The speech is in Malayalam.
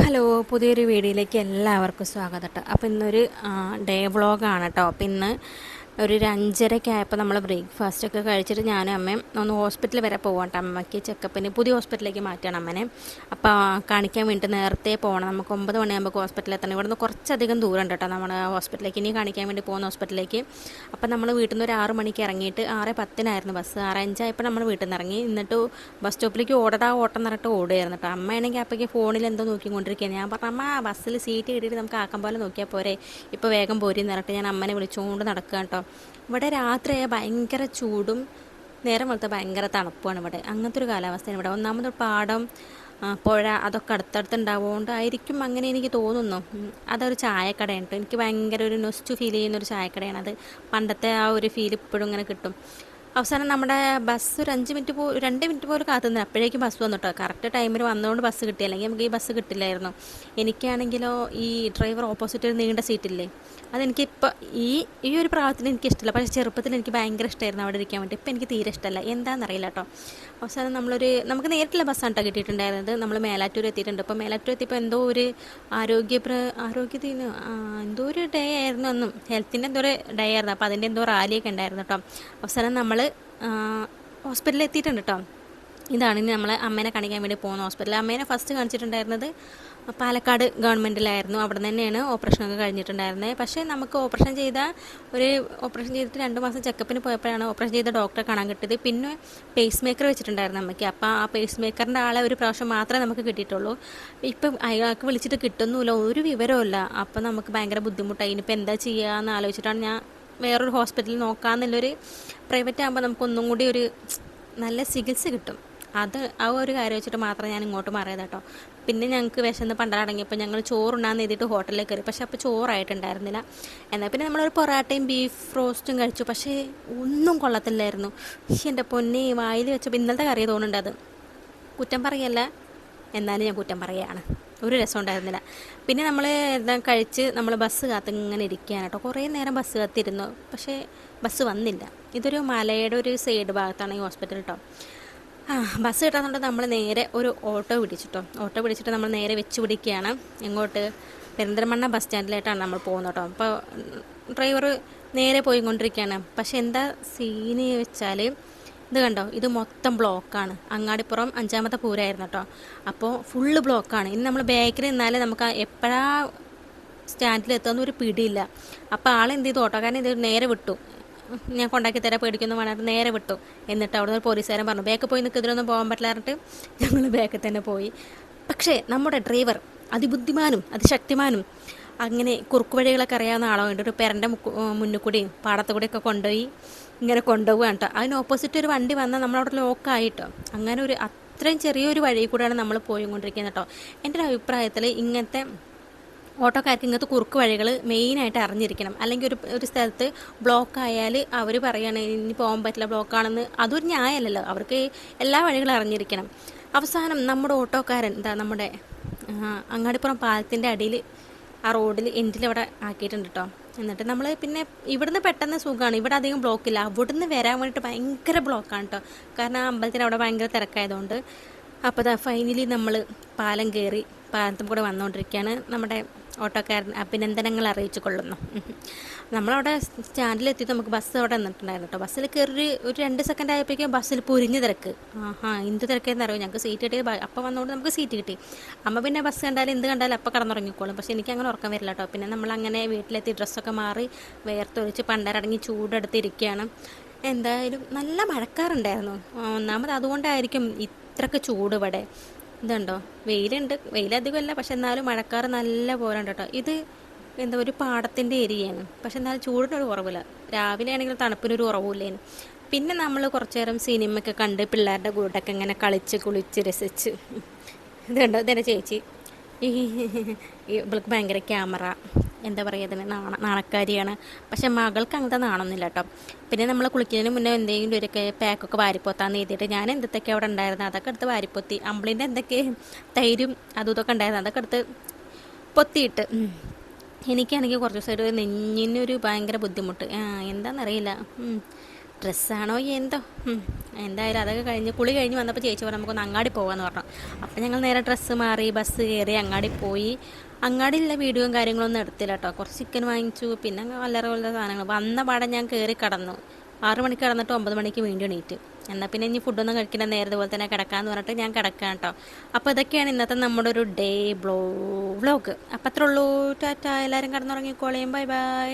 ഹലോ, പുതിയൊരു വീഡിയോയിലേക്ക് എല്ലാവർക്കും സ്വാഗതം കേട്ടോ. അപ്പോൾ ഇന്നൊരു ഡേ വ്ളോഗാണ് കേട്ടോ. അപ്പോൾ ഇന്ന് ഒരു 5:30 ആയപ്പോൾ നമ്മൾ ബ്രേക്ക്ഫാസ്റ്റൊക്കെ കഴിച്ചിട്ട് ഞാനും അമ്മയും ഒന്ന് ഹോസ്പിറ്റലിൽ വരെ പോകാം കേട്ടോ. അമ്മയ്ക്ക് ചെക്കപ്പിന് പുതിയ ഹോസ്പിറ്റലിലേക്ക് മാറ്റണം അമ്മനെ. അപ്പോൾ കാണിക്കാൻ വേണ്ടി നേരത്തെ പോകണം. നമുക്ക് 9 മണിയാകുമ്പോൾ ഹോസ്പിറ്റലിൽ എത്തണം. ഇവിടുന്ന് കുറച്ചധികം ദൂരം ഉണ്ട് കേട്ടോ നമ്മുടെ ഹോസ്പിറ്റലിലേക്ക്, ഇനി കാണിക്കാൻ വേണ്ടി പോകുന്ന ഹോസ്പിറ്റലിലേക്ക്. അപ്പോൾ നമ്മൾ വീട്ടിൽ നിന്ന് ഒരു 6 മണിക്ക് ഇറങ്ങിയിട്ട് 6:10 ബസ്. 6:05 ആയപ്പോൾ നമ്മൾ വീട്ടിൽ നിന്ന് ഇറങ്ങി. എന്നിട്ട് ബസ് സ്റ്റോപ്പിലേക്ക് ഓട്ടം നിറട്ട് ഓടുകയായിരുന്നു കേട്ടോ. അമ്മയാണെങ്കിൽ അപ്പോഴേക്ക് ഫോണിൽ എന്തോ നോക്കിക്കൊണ്ടിരിക്കുകയാണ്. ഞാൻ പറഞ്ഞു, അമ്മ ബസ്സിൽ സീറ്റ് കിട്ടിയിട്ട് നമുക്ക് ആക്കം പോലെ നോക്കിയാൽ പോരെ, ഇപ്പോൾ വേഗം പോരി നിറട്ട് ഞാൻ അമ്മനെ വിളിച്ചുകൊണ്ട് നടക്കുക കേട്ടോ. ഇവിടെ രാത്രിയായ ഭയങ്കര ചൂടും നേരം വെളുത്ത ഭയങ്കര തണുപ്പാണ് ഇവിടെ. അങ്ങനത്തെ ഒരു കാലാവസ്ഥയാണ് ഇവിടെ. ഒന്നാമത് പാടം, പുഴ അതൊക്കെ അടുത്തടുത്തുണ്ടാവുകൊണ്ടായിരിക്കും അങ്ങനെ എനിക്ക് തോന്നുന്നു. അതൊരു ചായക്കടയാണ് കേട്ടോ. എനിക്ക് ഭയങ്കര ഒരു നൊസ്റ്റു ഫീൽ ചെയ്യുന്നൊരു ചായക്കടയാണ് അത്. പണ്ടത്തെ ആ ഒരു ഫീൽ ഇപ്പോഴും ഇങ്ങനെ കിട്ടും. അവസാനം നമ്മുടെ ബസ് ഒരു 2 മിനിറ്റ് പോലും കാത്തുനിന്നില്ല. അപ്പോഴേക്കും ബസ് വന്നു കേട്ടോ. കറക്റ്റ് ടൈമിൽ വന്നുകൊണ്ട് ബസ് കിട്ടി, അല്ലെങ്കിൽ നമുക്ക് ഈ ബസ് കിട്ടില്ലായിരുന്നു. എനിക്കാണെങ്കിലോ ഈ ഡ്രൈവർ ഓപ്പോസിറ്റ് ഒരു നീണ്ട സീറ്റില്ലേ, അതെനിക്കിപ്പോൾ ഈ ഒരു പ്രായത്തിൽ എനിക്കിഷ്ടമില്ല. പക്ഷേ ചെറുപ്പത്തിൽ എനിക്ക് ഭയങ്കര ഇഷ്ടമായിരുന്നു അവിടെ ഇരിക്കാൻ വേണ്ടി. ഇപ്പം എനിക്ക് തീരെ ഇഷ്ടമല്ല, എന്താണെന്നറിയില്ല കേട്ടോ. അവസാനം നമുക്ക് നേരിട്ടുള്ള ബസ്സാണ് കേട്ടോ കിട്ടിയിട്ടുണ്ടായിരുന്നത്. നമ്മൾ മേലാറ്റൂർ എത്തിയിട്ടുണ്ട്. ഇപ്പോൾ മേലാറ്റൂർ എത്തിയപ്പോൾ എന്തോ ഒരു ആരോഗ്യത്തിന് എന്തോ ഒരു ഡേ ആയിരുന്നു അന്നും, ഹെൽത്തിൻ്റെ എന്തോ ഒരു ഡേ ആയിരുന്നു. അപ്പോൾ അതിൻ്റെ എന്തോ റാലിയൊക്കെ ഉണ്ടായിരുന്നു കേട്ടോ. അവസാനം നമ്മൾ ഹോസ്പിറ്റലിൽ എത്തിയിട്ടുണ്ട് കേട്ടോ. ഇതാണ് ഇനി നമ്മൾ അമ്മേനെ കാണിക്കാൻ വേണ്ടി പോകുന്ന ഹോസ്പിറ്റൽ. അമ്മേനെ ഫസ്റ്റ് കാണിച്ചിട്ടുണ്ടായിരുന്നത് പാലക്കാട് ഗവൺമെൻറ്റിലായിരുന്നു. അവിടെ തന്നെയാണ് ഓപ്പറേഷനൊക്കെ കഴിഞ്ഞിട്ടുണ്ടായിരുന്നത്. പക്ഷേ നമുക്ക് ഓപ്പറേഷൻ ചെയ്തിട്ട് 2 മാസം ചെക്കപ്പിന് പോയപ്പോഴാണ് ഓപ്പറേഷൻ ചെയ്ത ഡോക്ടറെ കാണാൻ കിട്ടിയത്. പിന്നെ പേസ് മേക്കർ വെച്ചിട്ടുണ്ടായിരുന്നു അമ്മയ്ക്ക്. അപ്പോൾ ആ പേസ് മേക്കറിൻ്റെ ആളെ ഒരു പ്രാവശ്യം മാത്രമേ നമുക്ക് കിട്ടിയിട്ടുള്ളൂ. ഇപ്പം അയാൾക്ക് വിളിച്ചിട്ട് കിട്ടുന്നുമില്ല, ഒരു വിവരവുമില്ല. അപ്പം നമുക്ക് ഭയങ്കര ബുദ്ധിമുട്ടായി. ഇനിയിപ്പോൾ എന്താ ചെയ്യുക എന്ന് ആലോചിച്ചിട്ടാണ് ഞാൻ വേറൊരു ഹോസ്പിറ്റലിൽ നോക്കാമെന്നുള്ളൊരു. പ്രൈവറ്റ് ആകുമ്പോൾ നമുക്കൊന്നും കൂടി ഒരു നല്ല ചികിത്സ കിട്ടും. ആ ഒരു കാര്യം വെച്ചിട്ട് മാത്രം ഞാൻ ഇങ്ങോട്ട് മാറിയത് കേട്ടോ. പിന്നെ ഞങ്ങൾക്ക് വിശന്ന് പണ്ടടങ്ങിയപ്പോൾ ഞങ്ങൾ ചോറുണ്ടാന്ന് എഴുതിയിട്ട് ഹോട്ടലിൽ കയറി. പക്ഷേ അപ്പോൾ ചോറായിട്ടുണ്ടായിരുന്നില്ല. എന്നാൽ പിന്നെ നമ്മളൊരു പൊറാട്ടയും ബീഫ് റോസ്റ്റും കഴിച്ചു. പക്ഷേ ഒന്നും കൊള്ളത്തില്ലായിരുന്നു. എൻ്റെ പൊന്നെ, വായിൽ വെച്ചപ്പോൾ ഇന്നലത്തെ കറിയെ തോന്നുന്നുണ്ട്. അത് കുറ്റം പറയല്ല, എന്നാലും ഞാൻ കുറ്റം പറയുകയാണ്. ഒരു രസം ഉണ്ടായിരുന്നില്ല. പിന്നെ നമ്മൾ എല്ലാം കഴിച്ച് നമ്മൾ ബസ് കാത്ത് ഇങ്ങനെ ഇരിക്കുകയാണ് കേട്ടോ. കുറേ നേരം ബസ് കാത്തിരുന്നു, പക്ഷേ ബസ് വന്നില്ല. ഇതൊരു മലയുടെ ഒരു സൈഡ് ഭാഗത്താണ് ഈ ഹോസ്പിറ്റൽ കേട്ടോ. ബസ് കിട്ടാന്നുണ്ട് നമ്മൾ നേരെ ഒരു ഓട്ടോ പിടിച്ചിട്ട് നമ്മൾ നേരെ വെച്ച് പിടിക്കുകയാണ്. എങ്ങോട്ട്? പെരിന്തൽമണ്ണ ബസ് സ്റ്റാൻഡിലായിട്ടാണ് നമ്മൾ പോകുന്നത് കേട്ടോ. അപ്പോൾ ഡ്രൈവർ നേരെ പോയിക്കൊണ്ടിരിക്കുകയാണ്. പക്ഷെ എന്താ സീന് വെച്ചാൽ, ഇത് കണ്ടോ, ഇത് മൊത്തം ബ്ലോക്കാണ്. അങ്ങാടിപ്പുറം 5ാമത്തെ പൂരമായിരുന്നു കേട്ടോ. അപ്പോൾ ഫുള്ള് ബ്ലോക്കാണ്. ഇനി നമ്മൾ ബാക്കിൽ നിന്നാലേ നമുക്ക് എപ്പോഴാണ് സ്റ്റാൻഡിലെത്തുമെന്ന് ഒരു പിടിയില്ല. അപ്പോൾ ആളെന്ത് ചെയ്തു, ഓട്ടോക്കാരൻ ഇത് നേരെ വിട്ടു. ഞാൻ കൊണ്ടാക്കി തരാൻ പേടിക്കുന്നു പറഞ്ഞിട്ട് നേരെ വിട്ടു. എന്നിട്ട് അവിടെ നിന്ന് പോലീസുകാരൻ പറഞ്ഞു, ബാക്ക് പോയി നിൽക്ക്, ഇതിലൊന്നും പോകാൻ പറ്റില്ല പറഞ്ഞിട്ട് ഞങ്ങൾ ബാക്കിൽ തന്നെ പോയി. പക്ഷേ നമ്മുടെ ഡ്രൈവർ അതിബുദ്ധിമാനും അതിശക്തിമാനും അങ്ങനെ കുറുക്കുവഴികളൊക്കെ അറിയാവുന്ന ആളോ വേണ്ടി ഒരു പെരൻ്റെ മുന്നിൽ കൂടിയും പാടത്തു കൂടിയൊക്കെ ഇങ്ങനെ കൊണ്ടുപോവുകയാണ് കേട്ടോ. അതിന് ഓപ്പോസിറ്റ് ഒരു വണ്ടി വന്നാൽ നമ്മളവിടെ ലോക്കായിട്ടോ. അങ്ങനെ അത്രയും ചെറിയൊരു വഴി കൂടെയാണ് നമ്മൾ പോയിക്കൊണ്ടിരിക്കുന്നത് കേട്ടോ. എൻ്റെ ഒരു അഭിപ്രായത്തിൽ ഇങ്ങനത്തെ ഓട്ടോക്കാർക്ക് ഇങ്ങനത്തെ കുറുക്ക് വഴികൾ മെയിനായിട്ട് അറിഞ്ഞിരിക്കണം. അല്ലെങ്കിൽ ഒരു സ്ഥലത്ത് ബ്ലോക്ക് ആയാൽ അവർ പറയുകയാണ് ഇനി പോകാൻ പറ്റില്ല, ബ്ലോക്കാണെന്ന്. അതൊരു ന്യായമല്ലല്ലോ. അവർക്ക് എല്ലാ വഴികളും അറിഞ്ഞിരിക്കണം. അവസാനം നമ്മുടെ ഓട്ടോക്കാരൻ നമ്മുടെ അങ്ങാടിപ്പുറം പാലത്തിൻ്റെ അടിയിൽ ആ റോഡിൽ എൻഡിലവിടെ ആക്കിയിട്ടുണ്ട് കേട്ടോ. എന്നിട്ട് നമ്മൾ പിന്നെ ഇവിടുന്ന് പെട്ടെന്ന് സുഖമാണ്, ഇവിടെ അധികം ബ്ലോക്കില്ല. അവിടുന്ന് വരാൻ വേണ്ടിയിട്ട് ഭയങ്കര ബ്ലോക്കാണ് കേട്ടോ. കാരണം ആ അമ്പലത്തിന് അവിടെ ഭയങ്കര തിരക്കായതുകൊണ്ട്. അപ്പോൾ ഫൈനലി നമ്മൾ പാലം കയറി പാലത്തും കൂടെ വന്നുകൊണ്ടിരിക്കുകയാണ്. നമ്മുടെ ഓട്ടോക്കാരൻ അഭിനന്ദനങ്ങൾ അറിയിച്ചു കൊള്ളുന്നു. നമ്മളവിടെ സ്റ്റാൻഡിലെത്തിയിട്ട് നമുക്ക് ബസ് അവിടെ നിന്നിട്ടുണ്ടായിരുന്നു കേട്ടോ. ബസ്സിൽ കയറി ഒരു 2 സെക്കൻഡ് ആയപ്പോഴേക്കും ബസ്സിൽ പൊരിഞ്ഞ് തിരക്ക്. എന്ത് തിരക്കെന്ന് അറിയാം. ഞങ്ങൾക്ക് സീറ്റ് കിട്ടിയത് അപ്പം വന്നുകൊണ്ട് നമുക്ക് സീറ്റ് കിട്ടി. അമ്മ പിന്നെ ബസ് കണ്ടാലും എന്ത് കണ്ടാലും അപ്പം കടന്നുറങ്ങിക്കോളും. പക്ഷേ എനിക്ക് അങ്ങനെ ഉറക്കം വരില്ല കേട്ടോ. പിന്നെ നമ്മളങ്ങനെ വീട്ടിലെത്തി ഡ്രസ്സൊക്കെ മാറി വേർത്തൊഴിച്ച് പണ്ടരടങ്ങി ചൂടെടുത്തിരിക്കുകയാണ്. എന്തായാലും നല്ല മഴക്കാറുണ്ടായിരുന്നു. ഒന്നാമത് അതുകൊണ്ടായിരിക്കും ഇത്രയ്ക്ക് ചൂട് ഇവിടെ. ഇതുണ്ടോ, വെയിലധികമല്ല, പക്ഷെ എന്നാലും മഴക്കാർ നല്ല പോലെ ഉണ്ട് കേട്ടോ. ഇത് ഒരു പാടത്തിൻ്റെ ഏരിയയാണ്. പക്ഷെ എന്നാലും ചൂടിനൊരു കുറവില്ല. രാവിലെ ആണെങ്കിൽ തണുപ്പിനൊരു കുറവില്ലേന്. പിന്നെ നമ്മൾ കുറച്ച് നേരം സിനിമയൊക്കെ കണ്ട് പിള്ളേരുടെ കൂട്ടൊക്കെ ഇങ്ങനെ കളിച്ച് കുളിച്ച് രസിച്ച്. ഇതുണ്ടോ, ഇതെന്നെ ചേച്ചി. ഇവൾക്ക് ഭയങ്കര ക്യാമറ, എന്താ പറയുക, അതിന് നാണക്കാരിയാണ്. പക്ഷെ മകൾക്ക് അങ്ങനത്തെ നാണമൊന്നുമില്ല കേട്ടോ. പിന്നെ നമ്മൾ കുളിക്കുന്നതിന് മുന്നേ എന്തെങ്കിലും ഒരു പാക്കൊക്കെ വാരിപ്പോത്താന്ന് എഴുതിയിട്ട് ഞാൻ എന്തൊക്കെ അവിടെ ഉണ്ടായിരുന്നു അതൊക്കെ എടുത്ത് വാരിപ്പൊത്തി. അമ്പിളിൻ്റെ എന്തൊക്കെ തൈരും അതും ഇതൊക്കെ ഉണ്ടായിരുന്നു അതൊക്കെ എടുത്ത് പൊത്തിയിട്ട്. എനിക്കാണെങ്കിൽ കുറച്ച് ദിവസമായിട്ട് നെഞ്ഞിനൊരു ഭയങ്കര ബുദ്ധിമുട്ട്, എന്താണെന്നറിയില്ല. ഡ്രസ്സാണോ എന്തോ എന്തായാലും അതൊക്കെ കഴിഞ്ഞ് കുളി കഴിഞ്ഞ് വന്നപ്പോൾ ചേച്ചി പറഞ്ഞു നമുക്കൊന്ന് അങ്ങാടി പോകാമെന്ന് പറഞ്ഞു. അപ്പോൾ ഞങ്ങൾ നേരെ ഡ്രസ്സ് മാറി ബസ് കയറി അങ്ങാടി പോയി. അങ്ങാടിയിലുള്ള വീഡിയോയും കാര്യങ്ങളൊന്നും എടുത്തില്ല കേട്ടോ. കുറച്ച് ചിക്കൻ വാങ്ങിച്ചു, പിന്നെ വല്ലറ വല്ല സാധനങ്ങൾ. വന്ന പാടെ ഞാൻ കയറി കിടന്നു. 6 മണിക്ക് കിടന്നിട്ട് 9 മണിക്ക് വീണ്ടും എണീറ്റ്. എന്നാൽ പിന്നെ ഇനി ഫുഡൊന്നും കഴിക്കുന്ന നേരത്തെ പോലെ തന്നെ കിടക്കാമെന്ന് പറഞ്ഞിട്ട് ഞാൻ കിടക്കാം കേട്ടോ. അപ്പോൾ ഇതൊക്കെയാണ് ഇന്നത്തെ നമ്മുടെ ഒരു ഡേ വ്ലോഗ്. അപ്പോൾ അത്രേ ഉള്ളൂ. ടാറ്റ, എല്ലാവരും കിടന്നുറങ്ങിക്കോളേം. Bye bye.